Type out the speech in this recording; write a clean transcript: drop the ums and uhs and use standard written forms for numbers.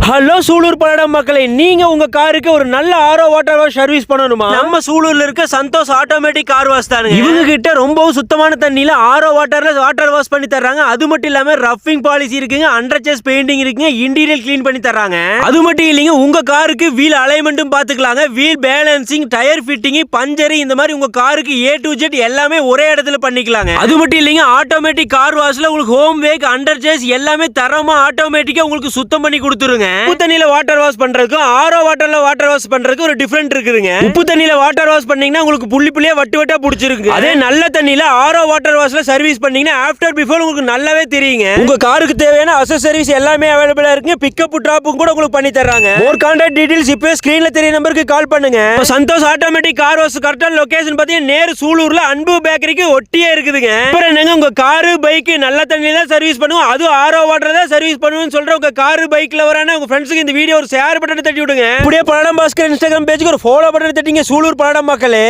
Hello Sulur Palladam மக்களே, நீங்க உங்க காருக்கு ஒரு நல்ல ஆரோ வாட்டர் வாஷ் சர்வீஸ் பண்ணணுமா? நம்ம சூலூர்ல இருக்க சந்தோஷ் ஆட்டோமேட்டிக் கார் வாஷ் தானுங்க. இவங்க கிட்ட ரொம்பவும் சுத்தமான தண்ணியில ஆரோ வாட்டர்ல வாட்டர் வாஷ் பண்ணி தர்றாங்க. அது மட்டும் இல்லாம ரஃபிங் பாலிசி இருக்குங்க, அண்டர் சேஸ் பெயிண்டிங் இருக்குங்க, இன்டீரியர் கிளீன் பண்ணி தர்றாங்க. அது மட்டும் இல்லைங்க, உங்க காருக்கு வீல் அலைன்மெண்ட்டும் பாத்துக்கலாங்க. Wheel balancing, tyre fitting, puncture, இந்த மாதிரி உங்க காருக்கு A to Z எல்லாமே ஒரே இடத்துல பண்ணிக்கலாங்க. அது மட்டும் இல்லைங்க, ஆட்டோமேட்டிக் கார் வாஷ்ல உங்களுக்கு ஹோம் வேக், அண்டர் சேஸ் எல்லாமே தரமா ஆட்டோமேட்டிக்கா உங்களுக்கு சுத்தம் பண்ணி கொடுத்துருங்க. உப்பு தண்ணியில வாட்டர் வாஷ் பண்றதுக்கும் ஆரோ வாட்டர்ல வாட்டர் வாஷ் பண்றதுக்கு ஒரு டிஃபரெண்ட் இருக்குதுங்க. உப்பு தண்ணியில வாட்டர் வாஷ் பண்ணீங்கன்னா உங்களுக்கு புள்ளி புள்ளியா வட்டு வட்டா புடிச்சிருக்கு. அதே நல்ல தண்ணியில ஆரோ வாட்டர் வாஷ்ல சர்வீஸ் பண்ணீங்கன்னா ஆஃப்டர் பிஃபோர் உங்களுக்கு நல்லாவே தெரியுங்க. உங்க காருக்கு தேவையான அக்சஸரீஸ் எல்லாமே அவைலபிளா இருக்குங்க. பிக்கப் டிராப்பும் கூட உங்களுக்கு பண்ணி தர்றாங்க. மோர் கான்டாக்ட் டீடைல்ஸ் இப்போ ஸ்கிரீன்ல தெரிய நம்பருக்கு கால் பண்ணுங்க. சந்தோஷ் ஆட்டோமேட்டிக் கார் வாஷ் கரெக்டான லொகேஷன் பாத்தீங்கன்னா நேரு சூலூர்ல அன்பு பேக்கரிக்கு ஒட்டியே இருக்குதுங்க. அப்புறம் என்னங்க, உங்க காரு பைக் நல்ல தண்ணியில தான் சர்வீஸ் பண்ணுவோம், அது ஆரோ வாட்டர் தான் சர்வீஸ் பண்ணுவோம்னு சொல்ற உங்க காரு பைக்ல வரான உங்க ஃப்ரெண்ட்ஸ்க்கு இந்த வீடியோ ஒரு ஷேர் பட்டனை தட்டி விடுங்க. அப்படியே பல்லடம் பாஸ்கர் இன்ஸ்டாகிராம் பேஜுக்கு ஒரு ஃபாலோ பட்டனை தட்டிங்க. சூலூர் பல்லடம் மக்களே.